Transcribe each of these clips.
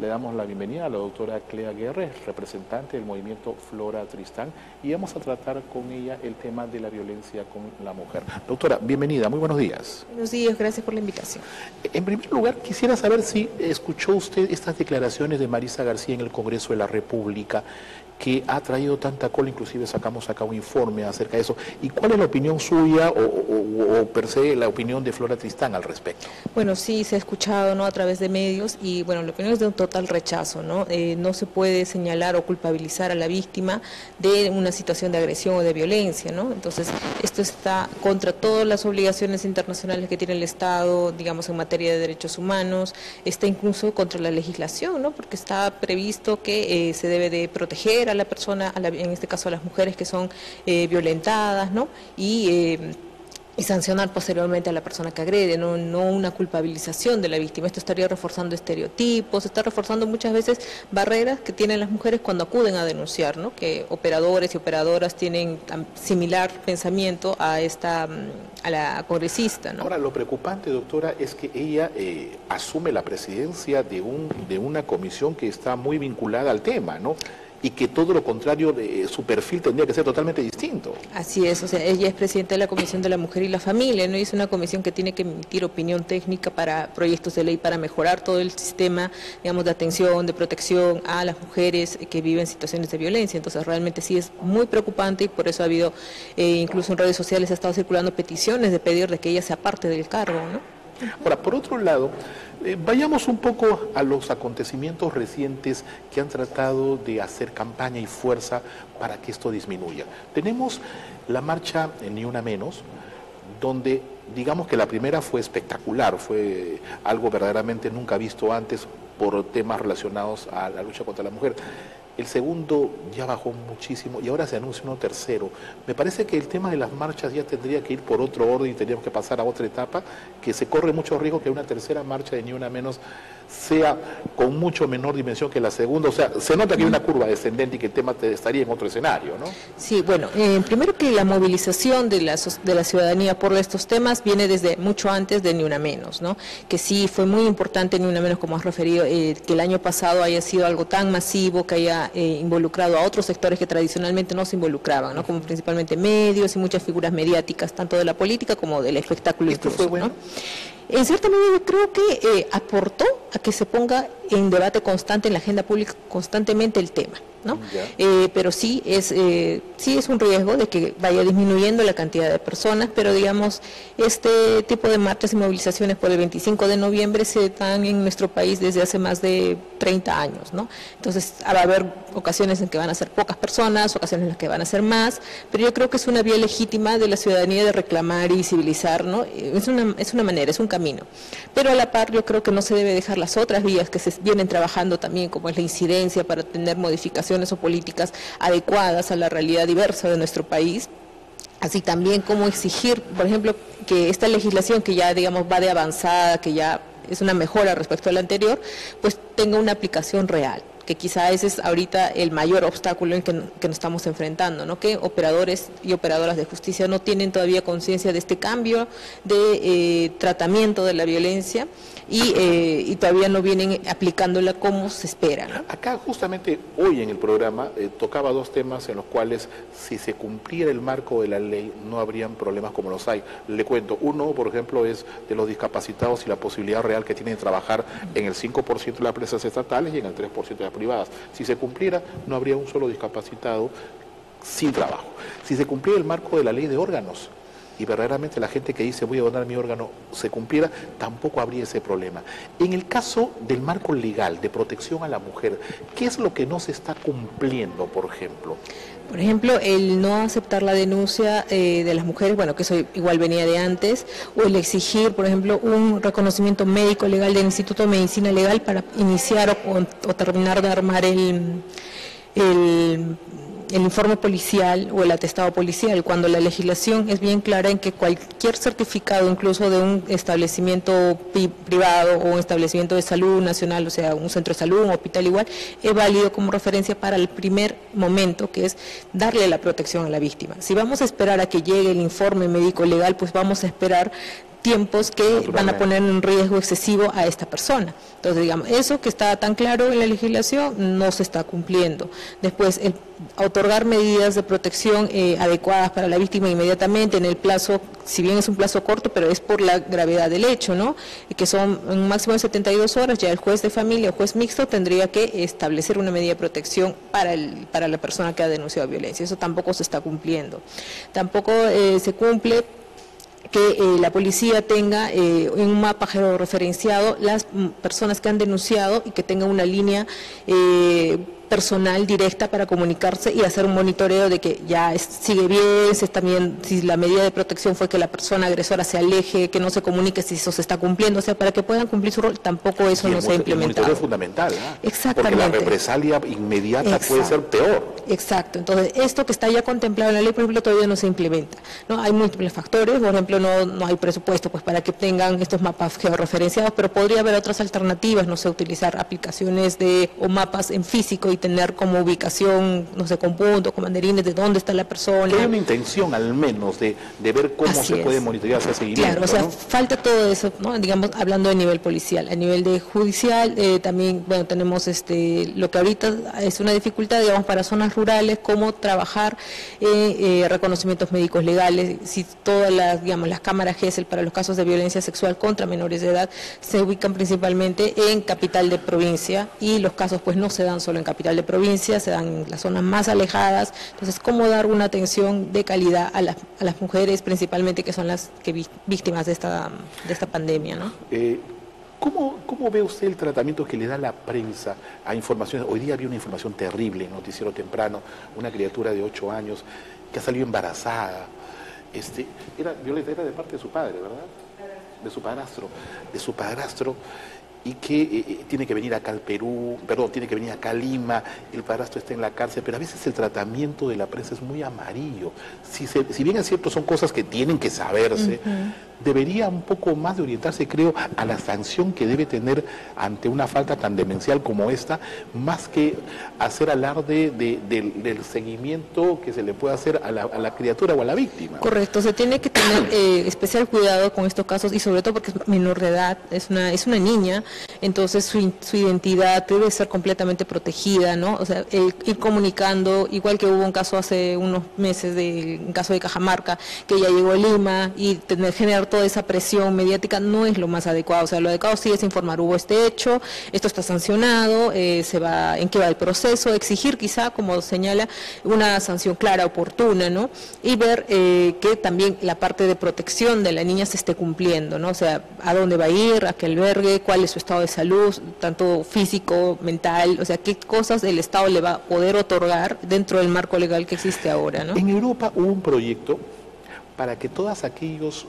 Le damos la bienvenida a la doctora Clea Guerre, representante del movimiento Flora Tristán, y vamos a tratar con ella el tema de la violencia con la mujer. Doctora, bienvenida, muy buenos días. Buenos días, gracias por la invitación. En primer lugar, quisiera saber si escuchó usted estas declaraciones de Marisa García en el Congreso de la República, que ha traído tanta cola, inclusive sacamos acá un informe acerca de eso. ¿Y cuál es la opinión suya o per se la opinión de Flora Tristán al respecto? Bueno, sí, se ha escuchado, ¿no?, a través de medios y, bueno, la opinión es de un total rechazo, ¿no? No se puede señalar o culpabilizar a la víctima de una situación de agresión o de violencia, ¿no? Entonces, esto está contra todas las obligaciones internacionales que tiene el Estado, digamos, en materia de derechos humanos, está incluso contra la legislación, ¿no?, porque está previsto que se debe de proteger a la persona, en este caso a las mujeres que son violentadas, ¿no?, y sancionar posteriormente a la persona que agrede, no una culpabilización de la víctima. Esto estaría reforzando estereotipos, está reforzando muchas veces barreras que tienen las mujeres cuando acuden a denunciar, ¿no?, que operadores y operadoras tienen similar pensamiento a la congresista, ¿no? Ahora, lo preocupante, doctora, es que ella asume la presidencia de una comisión que está muy vinculada al tema, ¿no?, y que todo lo contrario, su perfil tendría que ser totalmente distinto. Así es, o sea, ella es presidenta de la Comisión de la Mujer y la Familia, ¿no? Y es una comisión que tiene que emitir opinión técnica para proyectos de ley para mejorar todo el sistema, digamos, de atención, de protección a las mujeres que viven situaciones de violencia. Entonces, realmente sí es muy preocupante y por eso ha habido, incluso en redes sociales ha estado circulando peticiones de pedir de que ella sea parte del cargo, ¿no? Ahora, por otro lado, vayamos un poco a los acontecimientos recientes que han tratado de hacer campaña y fuerza para que esto disminuya. Tenemos la marcha Ni Una Menos, donde digamos que la primera fue espectacular, fue algo verdaderamente nunca visto antes por temas relacionados a la lucha contra la mujer. El segundo ya bajó muchísimo y ahora se anuncia uno tercero. Me parece que el tema de las marchas ya tendría que ir por otro orden y tendríamos que pasar a otra etapa, que se corre mucho riesgo que una tercera marcha de Ni Una Menos sea con mucho menor dimensión que la segunda. O sea, se nota que hay una curva descendente y que el tema estaría en otro escenario, ¿no? Sí, bueno, primero que la movilización de la ciudadanía por estos temas viene desde mucho antes de Ni Una Menos, ¿no? Que sí fue muy importante Ni Una Menos, como has referido, que el año pasado haya sido algo tan masivo, que haya involucrado a otros sectores que tradicionalmente no se involucraban, ¿no?, como principalmente medios y muchas figuras mediáticas, tanto de la política como del espectáculo. ¿Esto fue bueno? ¿No? En cierta medida yo creo que aportó a que se ponga en debate constante en la agenda pública constantemente el tema, ¿no? Pero sí es un riesgo de que vaya disminuyendo la cantidad de personas, pero digamos, este tipo de marchas y movilizaciones por el 25 de noviembre se dan en nuestro país desde hace más de 30 años, ¿no? Entonces va a haber ocasiones en que van a ser pocas personas, ocasiones en las que van a ser más, pero yo creo que es una vía legítima de la ciudadanía de reclamar y visibilizar, ¿no? Es una manera, es un camino, pero a la par yo creo que no se debe dejar las otras vías que se vienen trabajando también, como es la incidencia para tener modificaciones o políticas adecuadas a la realidad diversa de nuestro país. Así también como exigir, por ejemplo, que esta legislación que ya, digamos, va de avanzada, que ya es una mejora respecto a la anterior, pues tenga una aplicación real, que quizá ese es ahorita el mayor obstáculo en que nos estamos enfrentando, ¿no? Que operadores y operadoras de justicia no tienen todavía conciencia de este cambio de tratamiento de la violencia y todavía no vienen aplicándola como se espera, ¿no? Acá justamente hoy en el programa tocaba dos temas en los cuales si se cumpliera el marco de la ley no habrían problemas como los hay. Le cuento, uno por ejemplo es de los discapacitados y la posibilidad real que tienen de trabajar en el 5% de las empresas estatales y en el 3% de las privadas. Si se cumpliera no habría un solo discapacitado sin trabajo. Si se cumpliera el marco de la ley de órganos y verdaderamente la gente que dice voy a donar mi órgano se cumpliera, tampoco habría ese problema. En el caso del marco legal de protección a la mujer, ¿qué es lo que no se está cumpliendo, por ejemplo? Por ejemplo, el no aceptar la denuncia de las mujeres, bueno, que eso igual venía de antes, o el exigir, por ejemplo, un reconocimiento médico legal del Instituto de Medicina Legal para iniciar o terminar de armar el informe policial o el atestado policial, cuando la legislación es bien clara en que cualquier certificado, incluso de un establecimiento privado o un establecimiento de salud nacional, o sea, un centro de salud, un hospital igual, es válido como referencia para el primer momento, que es darle la protección a la víctima. Si vamos a esperar a que llegue el informe médico legal, pues vamos a esperar tiempos que van a poner en riesgo excesivo a esta persona. Entonces, digamos, eso que está tan claro en la legislación no se está cumpliendo. Después, otorgar medidas de protección adecuadas para la víctima inmediatamente en el plazo, si bien es un plazo corto, pero es por la gravedad del hecho, ¿no? Y que son un máximo de 72 horas, ya el juez de familia o juez mixto tendría que establecer una medida de protección para la persona que ha denunciado violencia. Eso tampoco se está cumpliendo. Tampoco se cumple que la policía tenga en un mapa georreferenciado las personas que han denunciado y que tenga una línea personal directa para comunicarse y hacer un monitoreo de que ya sigue bien, si la medida de protección fue que la persona agresora se aleje, que no se comunique si eso se está cumpliendo, o sea, para que puedan cumplir su rol, tampoco eso no se ha implementado. El monitoreo es fundamental, Exactamente. Porque la represalia inmediata puede ser peor. Exacto, entonces esto que está ya contemplado en la ley, por ejemplo, todavía no se implementa, ¿no? Hay múltiples factores, por ejemplo, no hay presupuesto pues para que tengan estos mapas georreferenciados, pero podría haber otras alternativas, no sé, utilizar aplicaciones o mapas en físico y tener como ubicación, no sé, con puntos, con banderines de dónde está la persona. Que hay una intención al menos de ver cómo se puede monitorear ese seguimiento. Claro, o sea, falta todo eso, ¿no? Digamos, hablando de nivel policial. A nivel de judicial, también, bueno, tenemos lo que ahorita es una dificultad, digamos, para zonas rurales, cómo trabajar reconocimientos médicos legales, si todas las cámaras GESEL para los casos de violencia sexual contra menores de edad se ubican principalmente en capital de provincia y los casos pues no se dan solo en capital de provincia, se dan en las zonas más alejadas. Entonces, ¿cómo dar una atención de calidad a las mujeres principalmente que son las víctimas de esta pandemia, ¿no? ¿Cómo ve usted el tratamiento que le da la prensa a informaciones? Hoy día había una información terrible en Noticiero Temprano, una criatura de 8 años que ha salido embarazada. Violeta era de parte de su padre, ¿verdad? De su padrastro, y que tiene que venir acá al Perú, tiene que venir acá a Lima, el padrastro está en la cárcel, pero a veces el tratamiento de la prensa es muy amarillo. Si bien es cierto, son cosas que tienen que saberse, debería un poco más de orientarse, creo, a la sanción que debe tener ante una falta tan demencial como esta, más que hacer alarde del seguimiento que se le puede hacer a la criatura o a la víctima. Correcto, se tiene que tener especial cuidado con estos casos y sobre todo porque es menor de edad, es una niña, entonces su identidad debe ser completamente protegida, ¿no? O sea, ir comunicando, igual que hubo un caso hace unos meses, un caso de Cajamarca, que ella llegó a Lima y generar toda esa presión mediática no es lo más adecuado. O sea, lo adecuado sí es informar, hubo este hecho, esto está sancionado, en qué va el proceso, exigir quizá, como señala, una sanción clara, oportuna, ¿no? Y ver que también la parte de protección de la niña se esté cumpliendo, ¿no? O sea, a dónde va a ir, a qué albergue, cuál es su estado de salud, tanto físico, mental, o sea, qué cosas el Estado le va a poder otorgar dentro del marco legal que existe ahora, ¿no? En Europa hubo un proyecto para que todos aquellos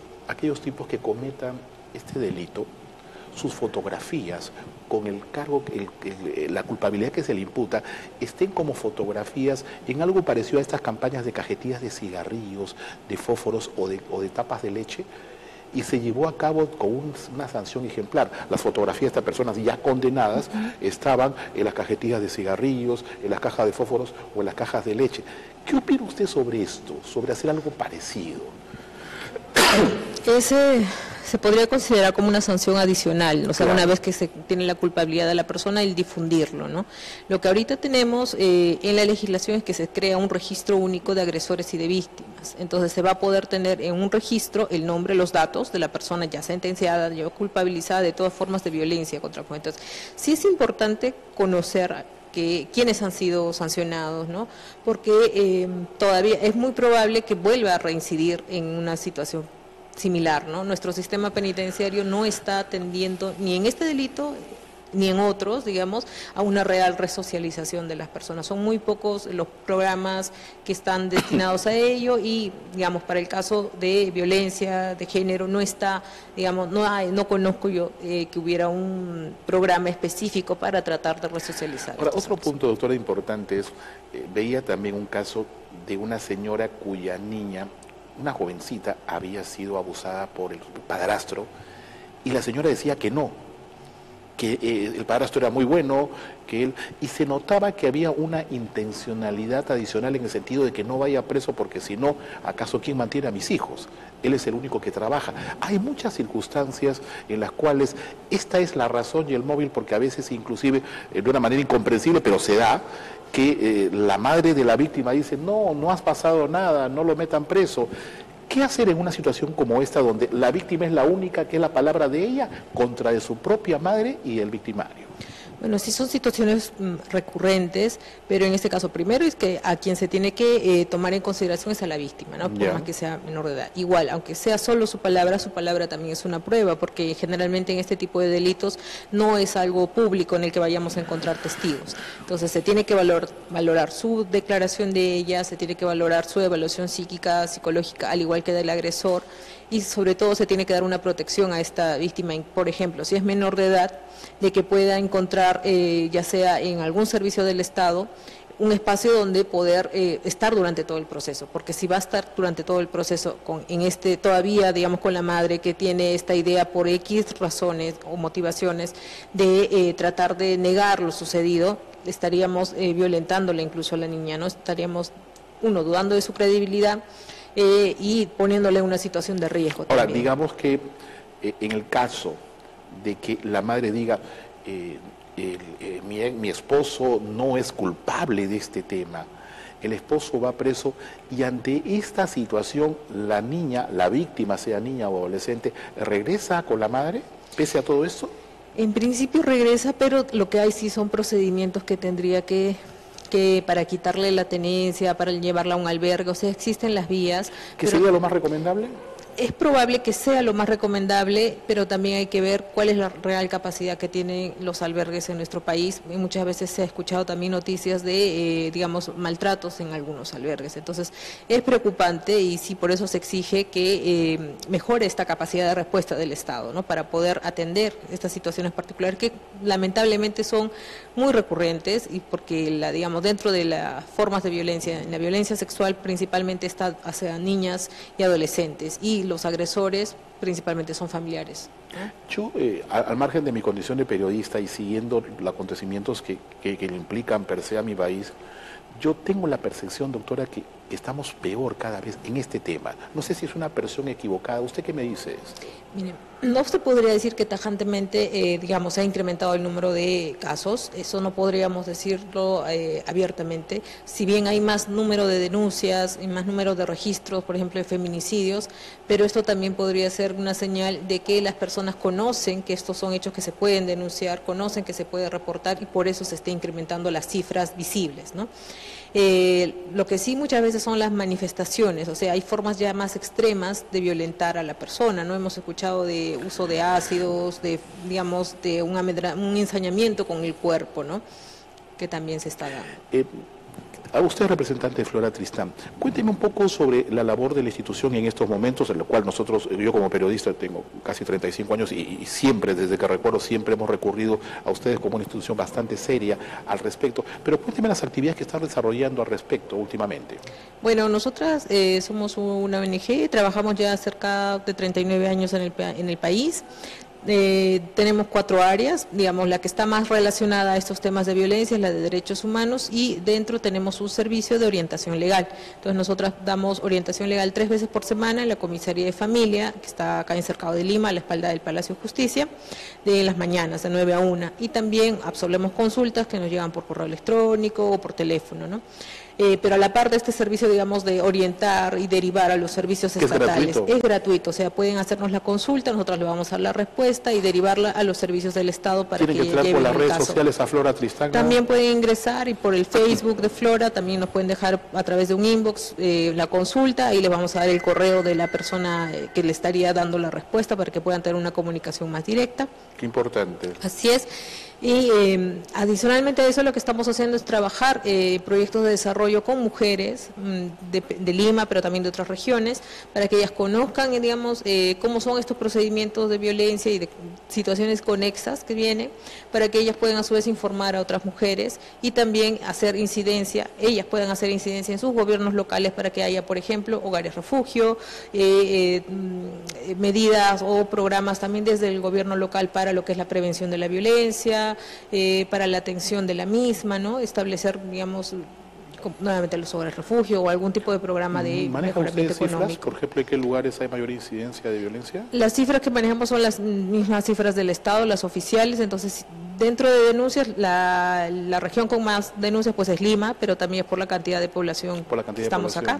tipos que cometan este delito, sus fotografías con el cargo, la culpabilidad que se le imputa, estén como fotografías en algo parecido a estas campañas de cajetillas de cigarrillos, de fósforos o de tapas de leche, y se llevó a cabo con una sanción ejemplar. Las fotografías de estas personas ya condenadas estaban en las cajetillas de cigarrillos, en las cajas de fósforos o en las cajas de leche. ¿Qué opina usted sobre esto, sobre hacer algo parecido? Se podría considerar como una sanción adicional, o sea, claro, una vez que se tiene la culpabilidad de la persona, el difundirlo, ¿no? Lo que ahorita tenemos en la legislación es que se crea un registro único de agresores y de víctimas. Entonces se va a poder tener en un registro el nombre, los datos de la persona ya sentenciada, ya culpabilizada de todas formas de violencia contra la mujer. Entonces, sí es importante conocer quiénes han sido sancionados, ¿no? Porque todavía es muy probable que vuelva a reincidir en una situación similar, ¿no? Nuestro sistema penitenciario no está atendiendo ni en este delito ni en otros, digamos, a una real resocialización de las personas. Son muy pocos los programas que están destinados a ello y, digamos, para el caso de violencia de género no está, digamos, no conozco yo que hubiera un programa específico para tratar de resocializar. Ahora, otro punto, doctora, importante es, veía también un caso de una señora cuya niña, una jovencita, había sido abusada por el padrastro y la señora decía que no, que el padrastro era muy bueno, y se notaba que había una intencionalidad adicional en el sentido de que no vaya preso porque si no, ¿acaso quién mantiene a mis hijos? Él es el único que trabaja. Hay muchas circunstancias en las cuales esta es la razón y el móvil, porque a veces inclusive de una manera incomprensible, pero se da, que la madre de la víctima dice, no, no has pasado nada, no lo metan preso. ¿Qué hacer en una situación como esta donde la víctima es la única que es la palabra de ella contra de su propia madre y el victimario? Bueno, sí son situaciones recurrentes, pero en este caso primero es que a quien se tiene que tomar en consideración es a la víctima, ¿no? Por más que sea menor de edad. Igual, aunque sea solo su palabra también es una prueba, porque generalmente en este tipo de delitos no es algo público en el que vayamos a encontrar testigos. Entonces se tiene que valorar su declaración de ella, se tiene que valorar su evaluación psíquica, psicológica, al igual que del agresor, y sobre todo se tiene que dar una protección a esta víctima, por ejemplo, si es menor de edad, de que pueda encontrar, ya sea en algún servicio del Estado, un espacio donde poder estar durante todo el proceso, porque si va a estar durante todo el proceso todavía, digamos, con la madre que tiene esta idea por X razones o motivaciones de tratar de negar lo sucedido, estaríamos violentándole incluso a la niña, ¿no? Estaríamos, dudando de su credibilidad, y poniéndole en una situación de riesgo. Ahora, también. digamos que en el caso de que la madre diga, mi esposo no es culpable de este tema, el esposo va preso, y ante esta situación la niña, la víctima, sea niña o adolescente, ¿regresa con la madre pese a todo esto? En principio regresa, pero lo que hay sí son procedimientos que tendría que para quitarle la tenencia, para llevarla a un albergue, o sea, existen las vías. ¿Qué sería lo más recomendable? Es probable que sea lo más recomendable, pero también hay que ver cuál es la real capacidad que tienen los albergues en nuestro país. Y muchas veces se ha escuchado también noticias de, digamos, maltratos en algunos albergues. Entonces, es preocupante y sí, por eso se exige que mejore esta capacidad de respuesta del Estado, ¿no? Para poder atender estas situaciones particulares que lamentablemente son muy recurrentes, y porque, digamos, dentro de las formas de violencia, en la violencia sexual principalmente está hacia niñas y adolescentes, y los agresores principalmente son familiares, ¿no? Yo, al margen de mi condición de periodista y siguiendo los acontecimientos que le implican per se a mi país, yo tengo la percepción, doctora, que estamos peor cada vez en este tema. No sé si es una percepción equivocada. ¿Usted qué me dice? Mire, no se podría decir que tajantemente, digamos, se ha incrementado el número de casos. Eso no podríamos decirlo abiertamente. Si bien hay más número de denuncias y más número de registros, por ejemplo, de feminicidios, pero esto también podría ser una señal de que las personas conocen que estos son hechos que se pueden denunciar, conocen que se puede reportar, y por eso se está incrementando las cifras visibles, ¿no? Lo que sí muchas veces son las manifestaciones, o sea, hay formas ya más extremas de violentar a la persona, ¿no? Hemos escuchado de uso de ácidos, de, digamos, de un ensañamiento con el cuerpo, ¿no? Que también se está dando. A usted, representante de Flora Tristán, cuénteme un poco sobre la labor de la institución en estos momentos, en lo cual yo como periodista tengo casi 35 años y siempre, desde que recuerdo, siempre hemos recurrido a ustedes como una institución bastante seria al respecto, pero cuénteme las actividades que están desarrollando al respecto últimamente. Bueno, nosotras somos una ONG, trabajamos ya cerca de 39 años en el país. Tenemos 4 áreas, digamos, la que está más relacionada a estos temas de violencia es la de derechos humanos, y dentro tenemos un servicio de orientación legal. Entonces nosotras damos orientación legal 3 veces por semana en la comisaría de familia, que está acá en Cercado de Lima, a la espalda del Palacio de Justicia, de las mañanas de 9 a 1, y también absolvemos consultas que nos llegan por correo electrónico o por teléfono, ¿no? Pero a la par de este servicio, digamos, de orientar y derivar a los servicios estatales. Es gratuito, o sea, pueden hacernos la consulta, nosotros le vamos a dar la respuesta y derivarla a los servicios del Estado para que ¿Tienen que entrar por las redes sociales a Flora Tristán? También pueden ingresar, y por el Facebook de Flora también nos pueden dejar a través de un inbox la consulta, y les vamos a dar el correo de la persona que le estaría dando la respuesta para que puedan tener una comunicación más directa. Qué importante. Así es. Y adicionalmente a eso lo que estamos haciendo es trabajar proyectos de desarrollo con mujeres de Lima, pero también de otras regiones, para que ellas conozcan, digamos, cómo son estos procedimientos de violencia y de situaciones conexas que vienen, para que ellas puedan a su vez informar a otras mujeres y también hacer incidencia, ellas puedan hacer incidencia en sus gobiernos locales para que haya, por ejemplo, hogares refugio, medidas o programas también desde el gobierno local para lo que es la prevención de la violencia, para la atención de la misma, ¿no? Establecer, digamos, nuevamente los hogares refugio o algún tipo de programa de mejoramiento económico. Cifras, por ejemplo, en qué lugares hay mayor incidencia de violencia? Las cifras que manejamos son las mismas cifras del Estado, las oficiales, entonces dentro de denuncias, la región con más denuncias pues es Lima, pero también es por la cantidad de población que estamos acá.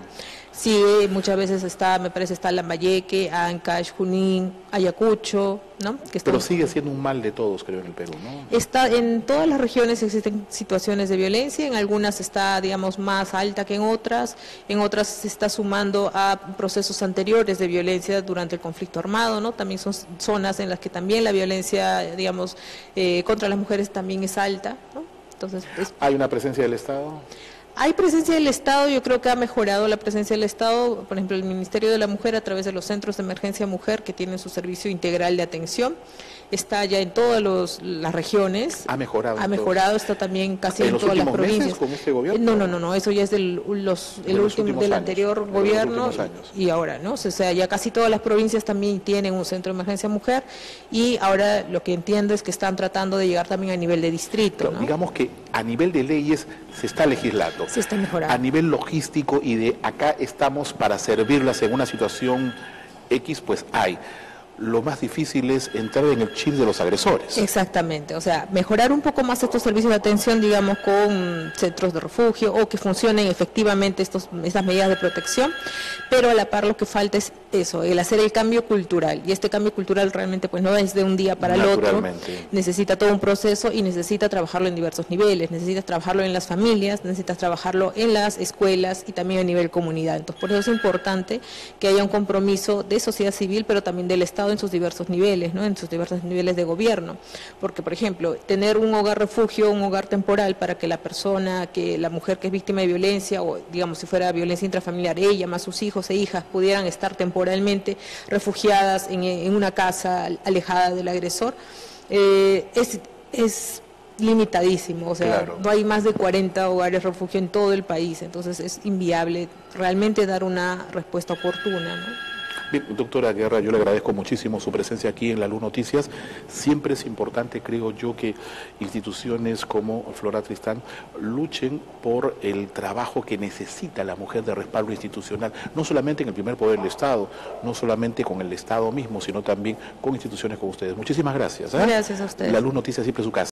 Sí, muchas veces está, me parece, está Lambayeque, Ancash, Junín, Ayacucho, ¿no? Pero sigue siendo un mal de todos, creo, en el Perú, ¿no? En todas las regiones existen situaciones de violencia, en algunas está, digamos, más alta que en otras se está sumando a procesos anteriores de violencia durante el conflicto armado, ¿no? También son zonas en las que también la violencia, digamos, contra las mujeres también es alta, ¿no? Entonces, ¿hay una presencia del Estado? Hay presencia del Estado, yo creo que ha mejorado la presencia del Estado, por ejemplo, el Ministerio de la Mujer a través de los centros de emergencia mujer que tienen su servicio integral de atención, está ya en todas las regiones. ¿Ha mejorado? Ha mejorado, está también casi en todas las provincias. ¿Meses con este gobierno? No, eso ya es del anterior gobierno y ahora, ¿no? O sea, ya casi todas las provincias también tienen un centro de emergencia mujer y ahora lo que entiendo es que están tratando de llegar también a nivel de distrito, pero, ¿no? Digamos que a nivel de leyes se está legislando. Se está mejorando. A nivel logístico y de acá estamos para servirlas en una situación X, pues hay. Lo más difícil es entrar en el chip de los agresores. Exactamente, o sea, mejorar un poco más estos servicios de atención, digamos, con centros de refugio o que funcionen efectivamente estas medidas de protección, pero a la par lo que falta es eso, el hacer el cambio cultural, y este cambio cultural realmente pues no es de un día para el otro, necesita todo un proceso y necesita trabajarlo en diversos niveles, necesitas trabajarlo en las familias, necesitas trabajarlo en las escuelas y también a nivel comunidad. Entonces, por eso es importante que haya un compromiso de sociedad civil, pero también del Estado en sus diversos niveles, ¿no? En sus diversos niveles de gobierno, porque por ejemplo, tener un hogar refugio, un hogar temporal para que la mujer que es víctima de violencia o digamos si fuera violencia intrafamiliar, ella más sus hijos e hijas pudieran estar temporalmente refugiadas en una casa alejada del agresor, es limitadísimo, o sea, claro, no hay más de 40 hogares refugio en todo el país, entonces es inviable realmente dar una respuesta oportuna, ¿no? Bien, doctora Guerra, yo le agradezco muchísimo su presencia aquí en La Luz Noticias. Siempre es importante, creo yo, que instituciones como Flora Tristán luchen por el trabajo que necesita la mujer de respaldo institucional, no solamente en el primer poder del Estado, no solamente con el Estado mismo, sino también con instituciones como ustedes. Muchísimas gracias. Gracias a ustedes. La Luz Noticias siempre su casa.